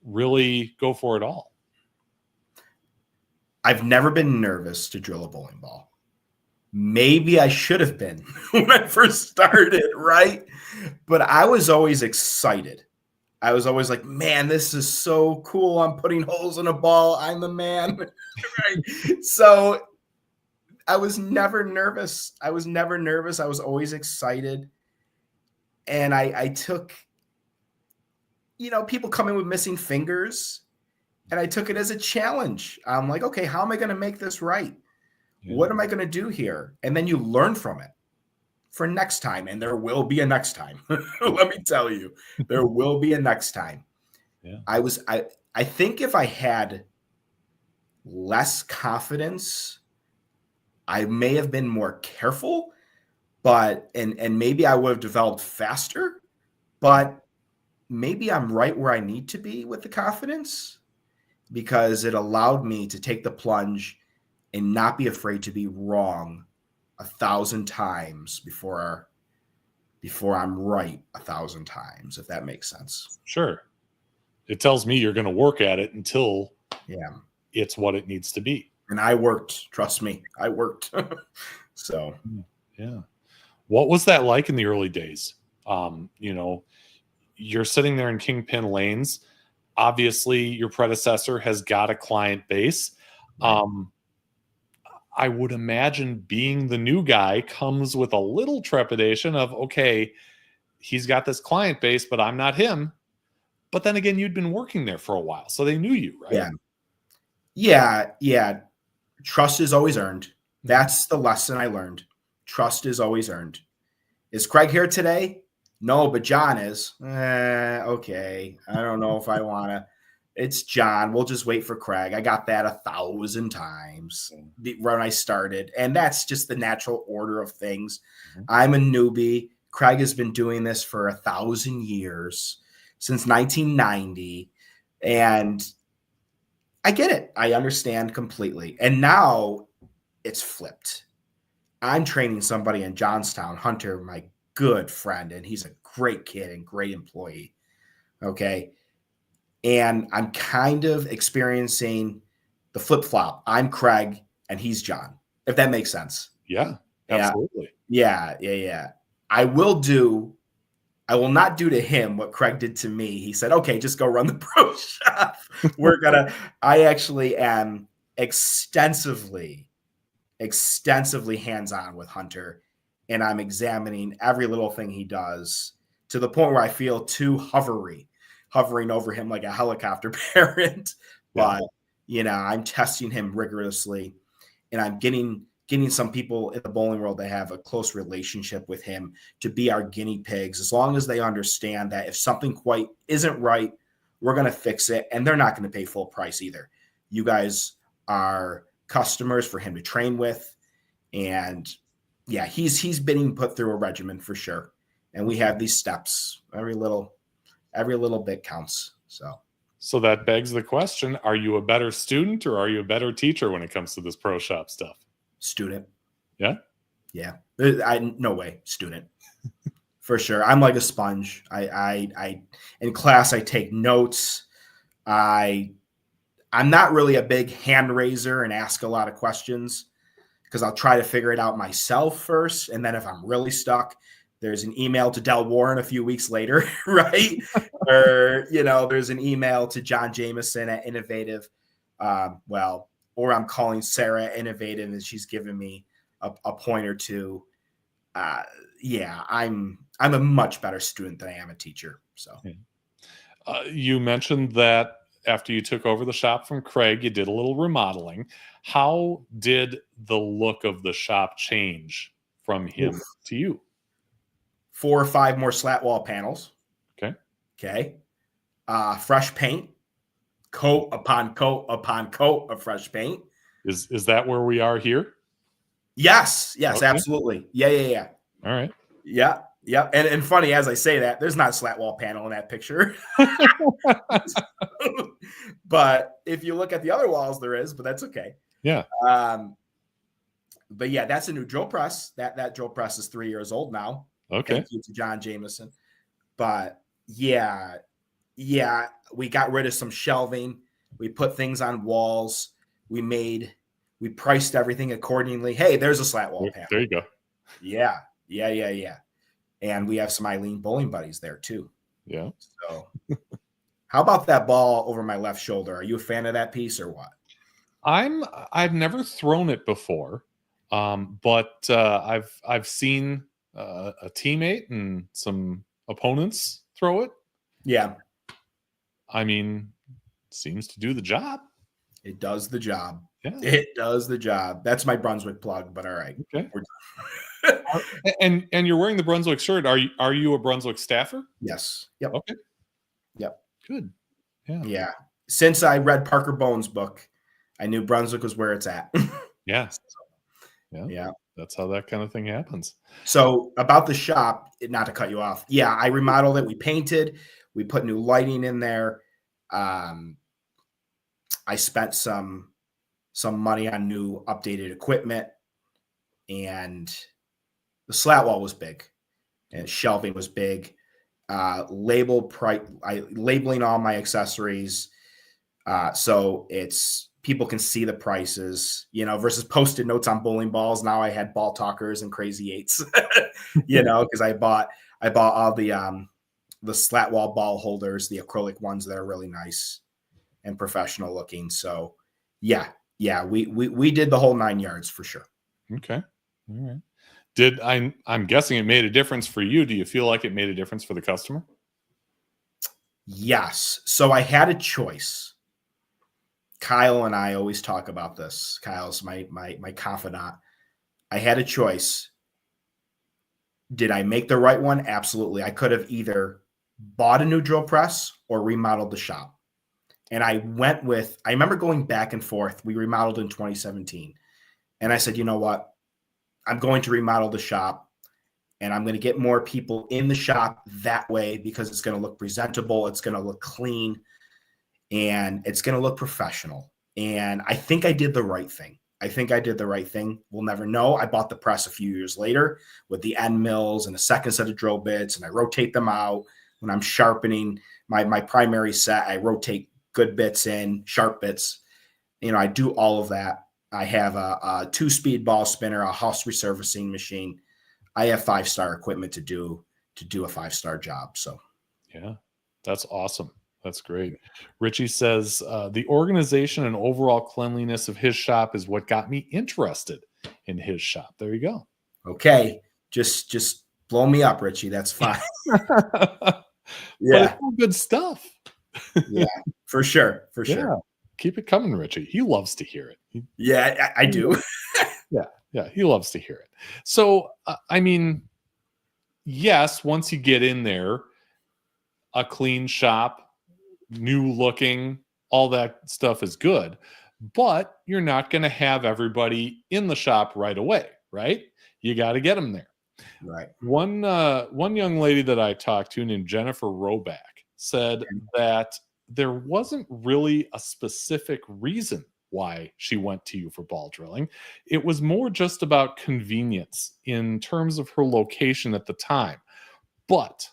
really go for it all. I've never been nervous to drill a bowling ball. Maybe I should have been when I first started, right? But I was always excited. I was always like, man, this is so cool. I'm putting holes in a ball. I'm the man. Right? So I was never nervous. I was always excited. And I took, people come in with missing fingers, and I took it as a challenge. I'm like, okay, how am I going to make this right? Yeah. What am I going to do here? And then you learn from it for next time. And there will be a next time. Let me tell you, there will be a next time. Yeah. I think if I had less confidence, I may have been more careful, but maybe I would have developed faster, but maybe I'm right where I need to be with the confidence, because it allowed me to take the plunge and not be afraid to be wrong 1,000 times before I'm right 1,000 times, if that makes sense. Sure. It tells me you're going to work at it until it's what it needs to be. And I worked, trust me, I worked. So, yeah. What was that like in the early days? You're sitting there in Kingpin Lanes. Obviously, your predecessor has got a client base. I would imagine being the new guy comes with a little trepidation of, okay, he's got this client base, but I'm not him. But then again, you'd been working there for a while, so they knew you, right? Yeah. Trust is always earned. That's the lesson I learned. Trust is always earned. Is Craig here today? No, but John is. Okay. I don't know if I want to. It's John. We'll just wait for Craig. I got that 1,000 times when I started. And that's just the natural order of things. I'm a newbie. Craig has been doing this for 1,000 years, since 1990. And I get it. I understand completely. And now it's flipped. I'm training somebody in Johnstown, Hunter, my good friend, and he's a great kid and great employee. Okay. And I'm kind of experiencing the flip-flop. I'm Craig and he's John, if that makes sense. Yeah, absolutely. Yeah. I will not do to him what Craig did to me. He said, okay, just go run the pro shop. I actually am extensively hands-on with Hunter, and I'm examining every little thing he does to the point where I feel too hovering over him like a helicopter parent. But, I'm testing him rigorously, and I'm getting some people in the bowling world that have a close relationship with him to be our guinea pigs, as long as they understand that if something quite isn't right, we're going to fix it, and they're not going to pay full price either. You guys are customers for him to train with, and he's being put through a regimen for sure. And we have these steps. Every little bit counts. So that begs the question, are you a better student or are you a better teacher when it comes to this pro shop stuff? Student. Yeah. No way. Student. For sure. I'm like a sponge. I in class, I take notes. I'm not really a big hand raiser and ask a lot of questions, because I'll try to figure it out myself first. And then if I'm really stuck, there's an email to Del Warren a few weeks later, right? Or, there's an email to John Jameson at Innovative. Or I'm calling Sarah at Innovative and she's giving me a point or two. I'm a much better student than I am a teacher. So you mentioned that after you took over the shop from Craig, you did a little remodeling. How did the look of the shop change from him to you? 4 or 5 more slat wall panels. Okay. Fresh paint, coat upon coat upon coat of fresh paint. Is that where we are here? Yes, Okay. Absolutely. Yeah. All right. Yeah. And funny, as I say that, there's not a slat wall panel in that picture. But if you look at the other walls, there is, but that's okay. Yeah. But that's a new drill press. That drill press is 3 years old now. Okay. Thank you to John Jameson. But we got rid of some shelving. We put things on walls. We priced everything accordingly. Hey, there's a slat wall panel. There you go. Yeah. And we have some Eileen bowling buddies there too. Yeah. So how about that ball over my left shoulder? Are you a fan of that piece or what? I've never thrown it before. But I've seen a teammate and some opponents throw it. Yeah. I mean, seems to do the job. It does the job. Yeah. It does the job. That's my Brunswick plug, but all right. Okay. and you're wearing the Brunswick shirt. Are you a Brunswick staffer? Yes. Yep. Okay. Yep. Good. Yeah. Yeah. Since I read Parker Bones' book, I knew Brunswick was where it's at. Yeah. Yeah. That's how that kind of thing happens. So about the shop, not to cut you off. Yeah, I remodeled it. We painted. We put new lighting in there. I spent some money on new updated equipment, and the slat wall was big, and shelving was big. Labeling all my accessories, so it's people can see the prices, versus Post-it notes on bowling balls. Now I had ball talkers and crazy eights, because I bought all the slat wall ball holders, the acrylic ones that are really nice and professional looking. So we did the whole 9 yards for sure. Okay. All right. I'm guessing it made a difference for you. Do you feel like it made a difference for the customer? Yes. So I had a choice. Kyle and I always talk about this. Kyle's my confidant. I had a choice. Did I make the right one? Absolutely. I could have either bought a new drill press or remodeled the shop. And I remember going back and forth. We remodeled in 2017. And I said, you know what? I'm going to remodel the shop, and I'm going to get more people in the shop that way because it's going to look presentable. It's going to look clean, and it's going to look professional. And I think I did the right thing. We'll never know. I bought the press a few years later with the end mills and a second set of drill bits, and I rotate them out when I'm sharpening my primary set. I rotate good bits in, sharp bits. I do all of that. I have a 2-speed ball spinner, a house resurfacing machine. I have 5-star equipment to do a 5-star job. So, yeah, that's awesome. That's great. Richie says the organization and overall cleanliness of his shop is what got me interested in his shop. There you go. Okay, just blow me up, Richie. That's fine. But it's all good stuff. Yeah, for sure. Yeah. Keep it coming, Richie. He loves to hear it. Yeah, I do. Yeah, he loves to hear it. So, I mean, yes, once you get in there, a clean shop, new looking, all that stuff is good, but you're not going to have everybody in the shop right away, right? You got to get them there. Right. One young lady that I talked to named Jennifer Roback said that there wasn't really a specific reason why she went to you for ball drilling. It was more just about convenience in terms of her location at the time. But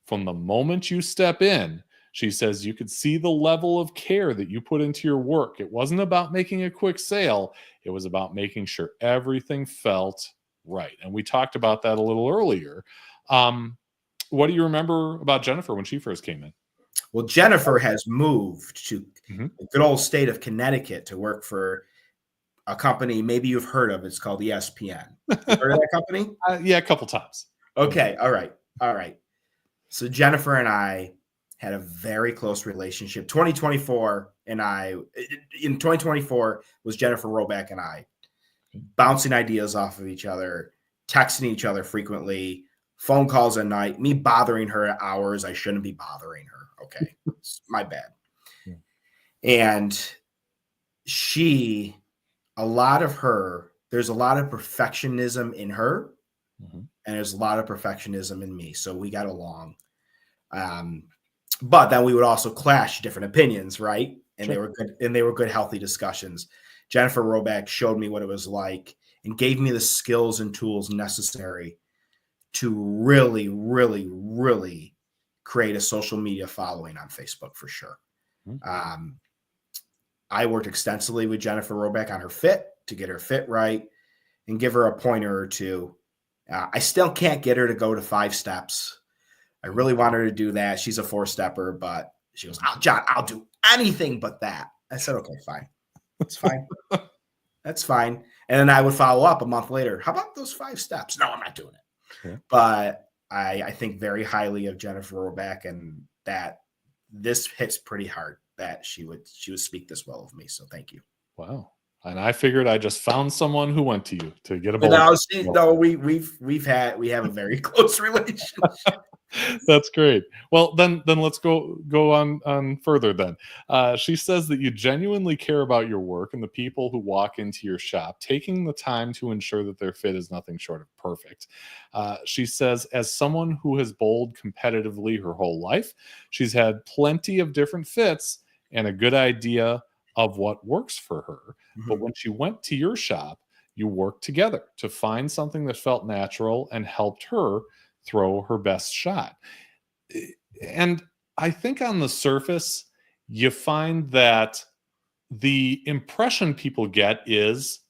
from the moment you step in, she says you could see the level of care that you put into your work. It wasn't about making a quick sale. It was about making sure everything felt right. And we talked about that a little earlier. What do you remember about Jennifer when she first came in? Well, Jennifer has moved to the good old state of Connecticut to work for a company maybe you've heard of. It's called ESPN. You heard of that company? Yeah, a couple times. Okay. All right. So Jennifer and I had a very close relationship. 2024 was Jennifer Roback and I bouncing ideas off of each other, texting each other frequently, phone calls at night, me bothering her at hours I shouldn't be bothering her. Okay. It's my bad. Yeah. And there's a lot of perfectionism in her, and there's a lot of perfectionism in me. So we got along. But then we would also clash different opinions, right? And Sure. they were good, healthy discussions. Jennifer Roback showed me what it was like and gave me the skills and tools necessary to really, really, really create a social media following on Facebook for sure. I worked extensively with Jennifer Roback on her fit to get her fit right and give her a pointer or two. I still can't get her to go to 5 steps. I really want her to do that. She's a 4-stepper, but she goes, John, I'll do anything but that. I said, okay, fine. It's fine. That's fine. And then I would follow up a month later. How about those 5 steps? No, I'm not doing it. Okay. But I think very highly of Jennifer Roback, and that this hits pretty hard that she would speak this well of me. So thank you. Wow. And I figured I just found someone who went to you to get a But ball. we have a very close relationship. That's great. Well, then let's go on further then. She says that you genuinely care about your work and the people who walk into your shop, taking the time to ensure that their fit is nothing short of perfect. She says, as someone who has bowled competitively her whole life, she's had plenty of different fits and a good idea of what works for her. But when she went to your shop, you worked together to find something that felt natural and helped her throw her best shot. And I think on the surface, you find that the impression people get is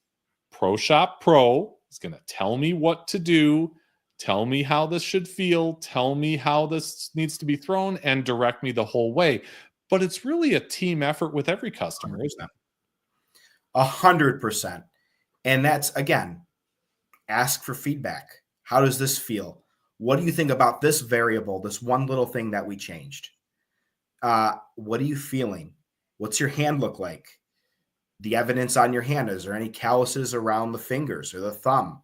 Pro Shop Pro is going to tell me what to do, tell me how this should feel, tell me how this needs to be thrown, and direct me the whole way. But it's really a team effort with every customer, isn't it? 100%. And that's, again, ask for feedback. How does this feel? What do you think about this variable, this one little thing that we changed? What are you feeling? What's your hand look like? the evidence on your hand. Is there any calluses around the fingers or the thumb?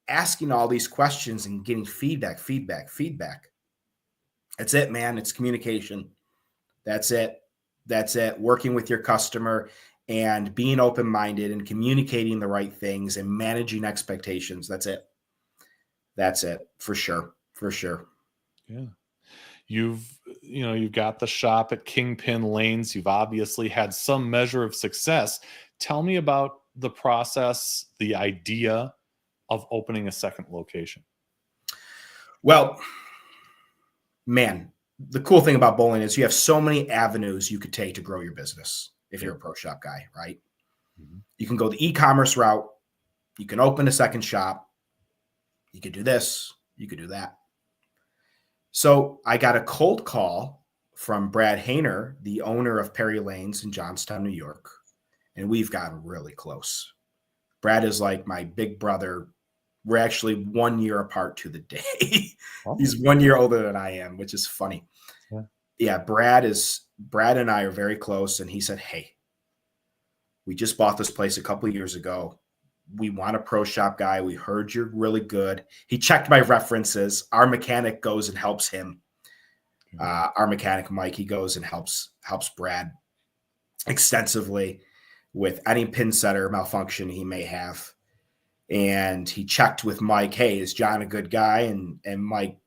Asking all these questions and getting feedback. That's it, man. It's communication. That's it. Working with your customer and being open-minded and communicating the right things and managing expectations. That's it. For sure. Yeah. You've got the shop at Kingpin Lanes. You've obviously had some measure of success. Tell me about the process, the idea of opening a second location. Well, man, the cool thing about bowling is you have so many avenues you could take to grow your business if you're a pro shop guy, right? Mm-hmm. You can go the e-commerce route. You can open a second shop. You could do this. You could do that. So I got a cold call from Brad Hayner, the owner of Perry Lanes in Johnstown, New York, and we've gotten really close. Brad is like my big brother. We're actually 1 year apart to the day. Oh. He's 1 year older than I am, which is funny. Yeah, Brad and I are very close, and he said, "Hey, we just bought this place a couple of years ago. We want a pro shop guy. We heard you're really good." He checked my references. Our mechanic goes and helps him. Our mechanic, Mike, he goes and helps Brad extensively with any pin setter malfunction he may have. And he checked with Mike, "Hey, is John a good guy?" And Mike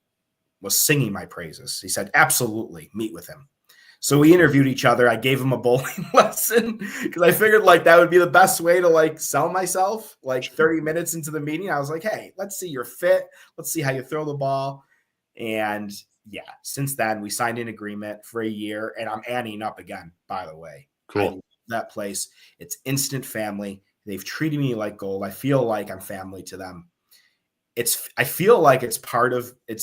was singing my praises. He said, "Absolutely, meet with him." So we interviewed each other. I gave him a bowling lesson because I figured like that would be the best way to like sell myself. Like 30 minutes into the meeting, I was like, "Hey, let's see your fit. Let's see how you throw the ball." And yeah, since then we signed an agreement for a year, and I'm adding up again, by the way. Cool. I love that place. It's instant family. They've treated me like gold. I feel like I'm family to them. I feel like it's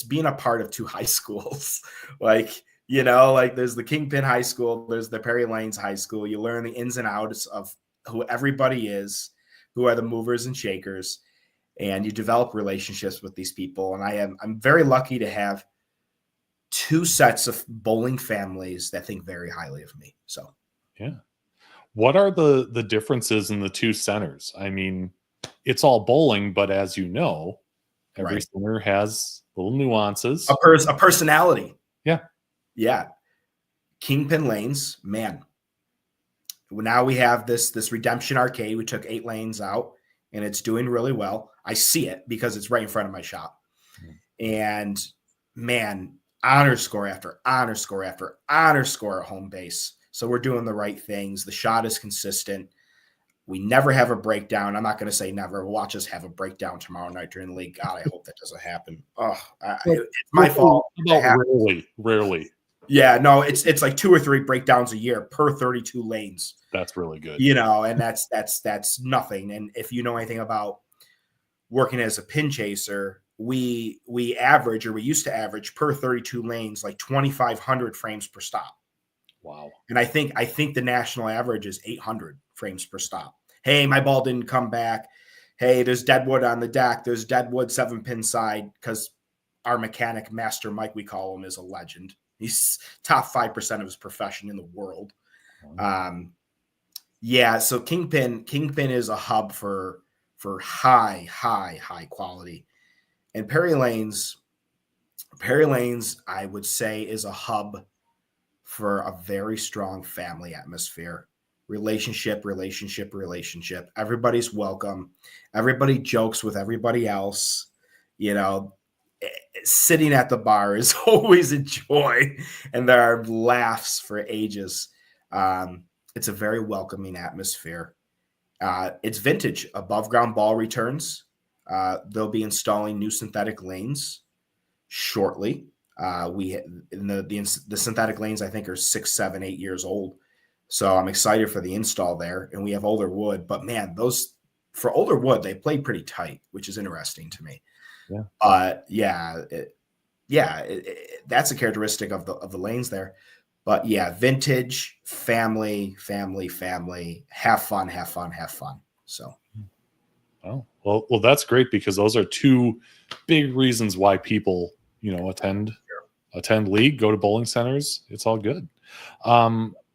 being a part of two high schools. Like, like there's the Kingpin High School, there's the Perry Lanes High School. You learn the ins and outs of who everybody is, who are the movers and shakers, and you develop relationships with these people. And I'm very lucky to have two sets of bowling families that think very highly of me. So, yeah. What are the differences in the two centers? I mean, it's all bowling, but as you know, every center has little nuances. A personality. Yeah. Yeah. Kingpin Lanes, man. Now we have this Redemption Arcade. We took 8 lanes out, and it's doing really well. I see it because it's right in front of my shop. And man, honor score after honor score after honor score at home base. So we're doing the right things. The shot is consistent. We never have a breakdown. I'm not going to say never. Watch us have a breakdown tomorrow night during the league. God, I hope that doesn't happen. It's my fault. Rarely. Yeah, no, it's like 2 or 3 breakdowns a year per 32 lanes. That's really good. And that's nothing. And if you know anything about working as a pin chaser, we average, or we used to average per 32 lanes like 2,500 frames per stop. Wow. And I think the national average is 800 frames per stop. Hey, my ball didn't come back. Hey, there's deadwood on the deck. There's deadwood 7-pin side, because our mechanic, Master Mike, we call him, is a legend. He's top 5% of his profession in the world. So Kingpin is a hub for high quality. And Perry Lanes, I would say, is a hub for a very strong family atmosphere. Relationship. Everybody's welcome. Everybody jokes with everybody else. Sitting at the bar is always a joy, and there are laughs for ages. It's a very welcoming atmosphere. It's vintage. Above ground ball returns. They'll be installing new synthetic lanes shortly. The synthetic lanes, I think, are 6, 7, 8 years old. So I'm excited for the install there. And we have older wood, but man, those for older wood, they play pretty tight, which is interesting to me. Yeah. That's a characteristic of the lanes there. But yeah, vintage, family, have fun. So. Oh, well, that's great, because those are two big reasons why people, attend league, go to bowling centers. It's all good.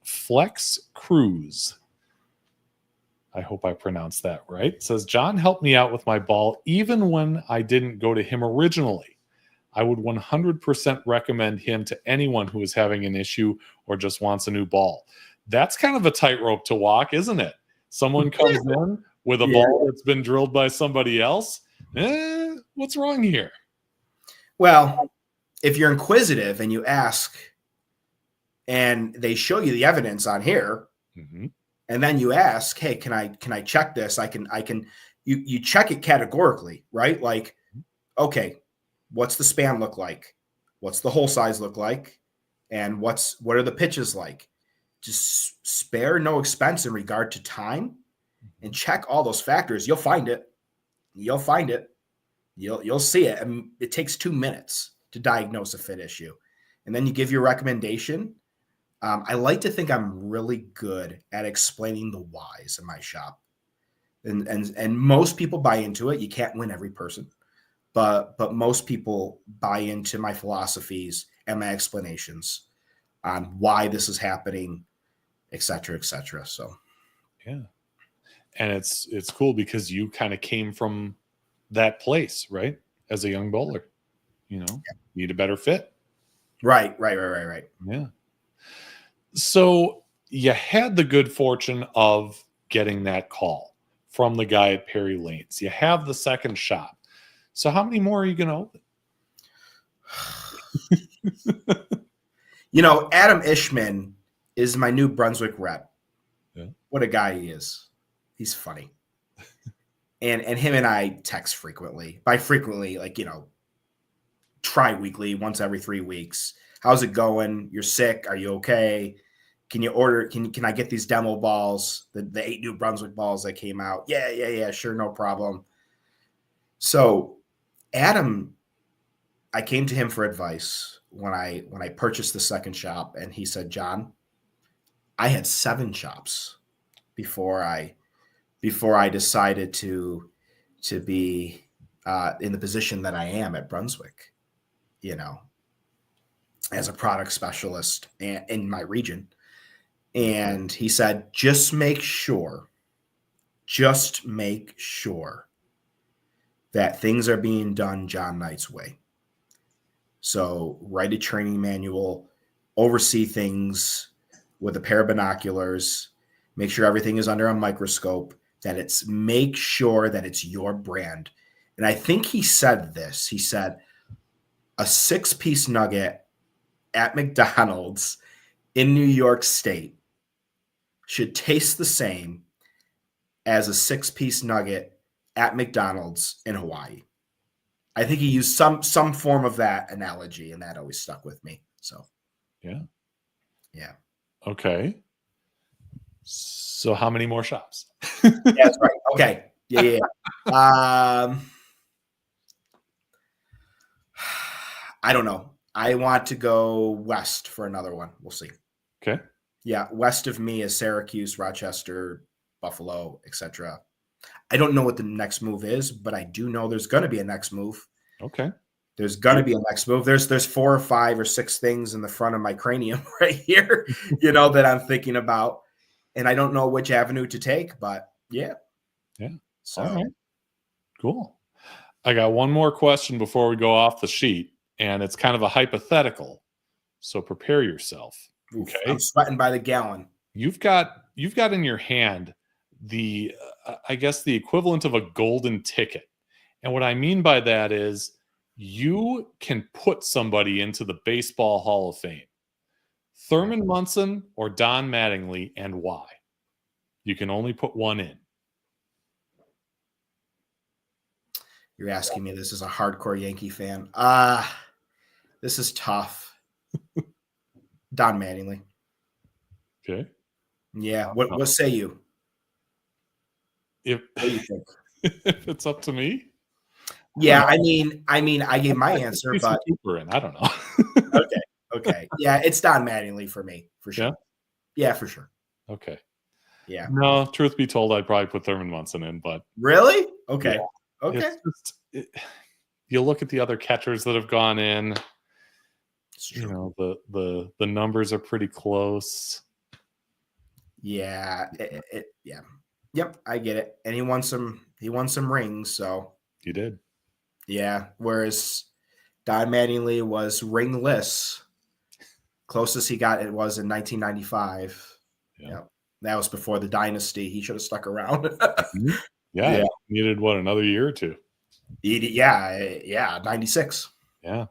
Flex Cruise. I hope I pronounced that right. It says, John helped me out with my ball even when I didn't go to him originally. I would 100% recommend him to anyone who is having an issue or just wants a new ball. That's kind of a tightrope to walk, isn't it? Someone comes in with a ball that's been drilled by somebody else. What's wrong here? Well, if you're inquisitive and you ask and they show you the evidence on here, and then you ask, hey, can I check this? You check it categorically, right? Like, okay, what's the span look like? What's the hole size look like? And what are the pitches like? Just spare no expense in regard to time and check all those factors. You'll find it. You'll find it. You'll see it. And it takes 2 minutes to diagnose a fit issue. And then you give your recommendation. I like to think I'm really good at explaining the whys in my shop. And most people buy into it. You can't win every person. But most people buy into my philosophies and my explanations on why this is happening, et cetera, et cetera. So, yeah. And it's cool because you kind of came from that place, right? As a young bowler, need a better fit. Right. Yeah. So you had the good fortune of getting that call from the guy at Perry Lanes. You have the second shop. So how many more are you going to open? Adam Ishman is my New Brunswick rep. Yeah. What a guy he is. He's funny. and him and I text frequently. By frequently, tri-weekly, once every 3 weeks. How's it going? You're sick. Are you okay? Can you order? Can I get these demo balls? The 8 New Brunswick balls that came out? Yeah. Sure, no problem. So Adam, I came to him for advice when I purchased the second shop, and he said, John, I had 7 shops before I decided to be in the position that I am at Brunswick, as a product specialist in my region. And he said, just make sure that things are being done John Knight's way. So write a training manual, oversee things with a pair of binoculars, make sure everything is under a microscope, make sure that it's your brand. And I think he said this. He said, a 6-piece nugget at McDonald's in New York State should taste the same as a 6-piece nugget at McDonald's in Hawaii. I think he used some form of that analogy, and that always stuck with me. So, yeah. Okay. So how many more shops? Yeah, that's right. Okay. Yeah. I don't know. I want to go west for another one. We'll see. Okay. Yeah, west of me is Syracuse, Rochester, Buffalo, etc. I don't know what the next move is, but I do know there's going to be a next move. Okay. There's going to be a next move. There's 4 or 5 or 6 things in the front of my cranium right here, that I'm thinking about. And I don't know which avenue to take, but yeah. Yeah. So all right. Cool. I got one more question before we go off the sheet, and it's kind of a hypothetical. So prepare yourself. Okay. I'm sweating by the gallon. You've got in your hand the I guess the equivalent of a golden ticket. And what I mean by that is you can put somebody into the Baseball Hall of Fame. Thurman Munson or Don Mattingly, and why? You can only put one in. You're asking me this as a hardcore Yankee fan. This is tough. Don Mattingly. Okay. Yeah. What say you? What do you think? If it's up to me? Yeah, I mean, I gave my answer, but I don't know. Okay. Yeah, it's Don Mattingly for me, for sure. Yeah, for sure. Okay. Yeah. No, truth be told, I'd probably put Thurman Munson in, but really? Okay. Yeah. Okay. You look at the other catchers that have gone in. The numbers are pretty close. Yeah. Yep, I get it. And he won some rings, so He did. yeah. Whereas Don Mattingly was ringless. Closest he got it was in 1995. Yeah. That was before the dynasty. He should have stuck around. Yeah. Needed what, another year or two? Yeah, 96. Yeah.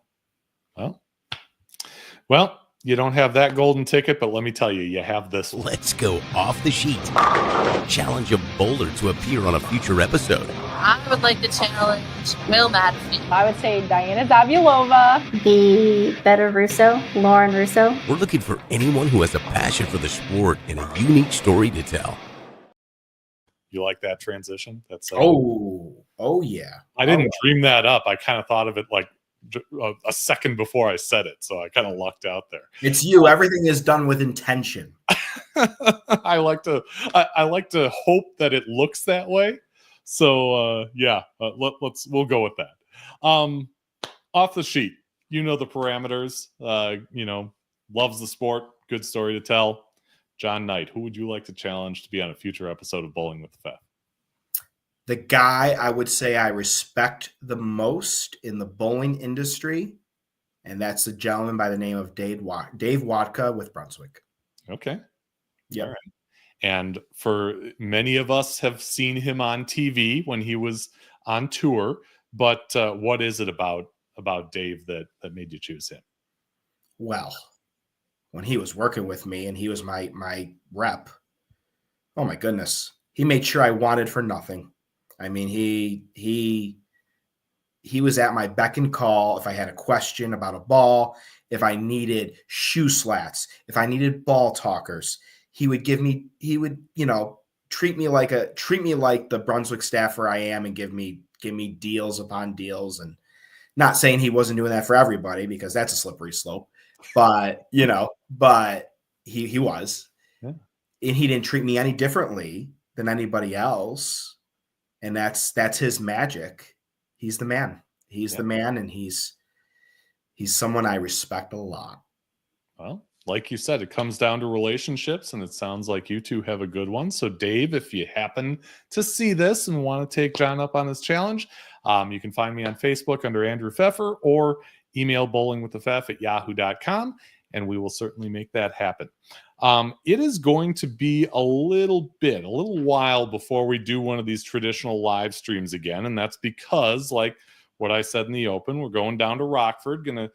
Well, you don't have that golden ticket, but let me tell you, you have this one. Let's go off the sheet. Challenge a bowler to appear on a future episode. I would like to challenge Will Madison. I would say Diana Zavulova. The Better Russo, Lauren Russo. We're looking for anyone who has a passion for the sport and a unique story to tell. You like that transition? That's Oh yeah. I didn't dream that up. I kind of thought of it like a second before I said it, so I kind of lucked out there. It's you. Everything is done with intention. I like to hope that it looks that way. So we'll go with that. Off the sheet, you know the parameters. Loves the sport, good story to tell. John Knight, who would you like to challenge to be on a future episode of Bowling with the Fef? The guy I would say I respect the most in the bowling industry, and that's a gentleman by the name of Dave Watka with Brunswick. Okay. Yeah. All right. And for many of us have seen him on TV when he was on tour, but what is it about Dave that made you choose him? Well, when he was working with me and he was my rep, oh my goodness, he made sure I wanted for nothing. I mean, he was at my beck and call if I had a question about a ball, if I needed shoe slats, if I needed ball talkers. He would treat me like the Brunswick staffer I am and give me deals upon deals. And not saying he wasn't doing that for everybody, because that's a slippery slope, but he was, and he didn't treat me any differently than anybody else. And that's his magic. He's the man. He's the man, and he's someone I respect a lot. Well, like you said, it comes down to relationships, and it sounds like you two have a good one. So, Dave, if you happen to see this and want to take John up on his challenge, you can find me on Facebook under Andrew Pfeffer, or email bowlingwiththefef@yahoo.com, and we will certainly make that happen. It is going to be a little while before we do one of these traditional live streams again, and that's because, like what I said in the open, we're going down to Rockford, gonna,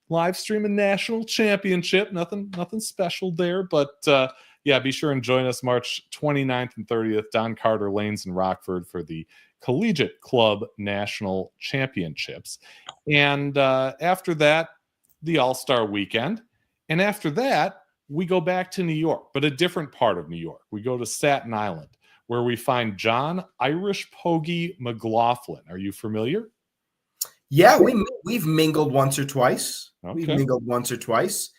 live stream a national championship. Nothing special there, but be sure and join us March 29th and 30th, Don Carter Lanes in Rockford, for the Collegiate Club National Championships. And after that, the All-Star Weekend. And after that, we go back to New York, but a different part of New York. We go to Staten Island, where we find John Irish Pogie McLaughlin. Are you familiar? Yeah, we've mingled once or twice. Okay. We've mingled once or twice,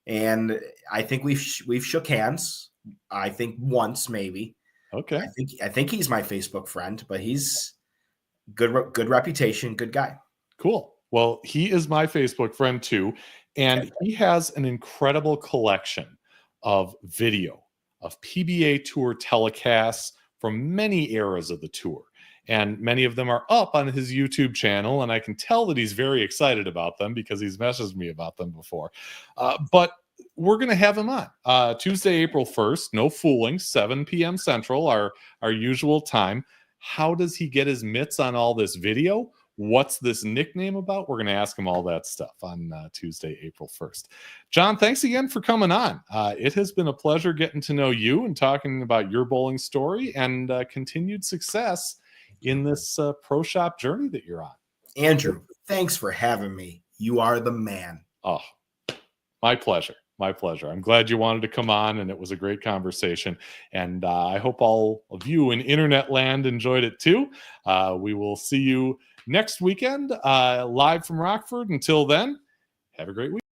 and I think we've shook hands. I think once, maybe. Okay. I think he's my Facebook friend, but he's good reputation, good guy. Cool. Well, he is my Facebook friend too, and he has an incredible collection of video of PBA Tour telecasts from many eras of the tour. And many of them are up on his YouTube channel, and I can tell that he's very excited about them because he's messaged me about them before. But we're going to have him on Tuesday, April 1st. No fooling, 7 p.m. Central, our usual time. How does he get his mitts on all this video? What's this nickname about? We're going to ask him all that stuff on Tuesday, April 1st. John, thanks again for coming on. It has been a pleasure getting to know you and talking about your bowling story and continued success in this pro shop journey that you're on. Andrew, thanks for having me. You are the man. Oh, my pleasure. My pleasure. I'm glad you wanted to come on, and it was a great conversation. And I hope all of you in internet land enjoyed it too. We will see you next weekend live from Rockford. Until then, have a great week.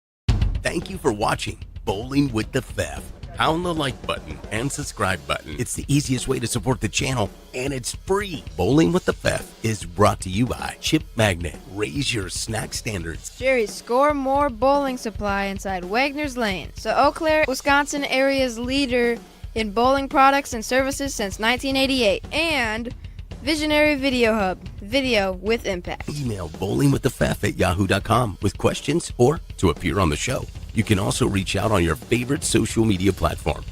Thank you for watching Bowling with the Fef. Pound the like button and subscribe button. It's the easiest way to support the channel, and it's free. Bowling with the Fef is brought to you by Chip Magnet. Raise your snack standards. Jerry, score more bowling supply inside Wagner's Lane. So Eau Claire, Wisconsin area's leader in bowling products and services since 1988. And Visionary Video Hub, video with impact. Email bowlingwiththefef@yahoo.com with questions or to appear on the show. You can also reach out on your favorite social media platform.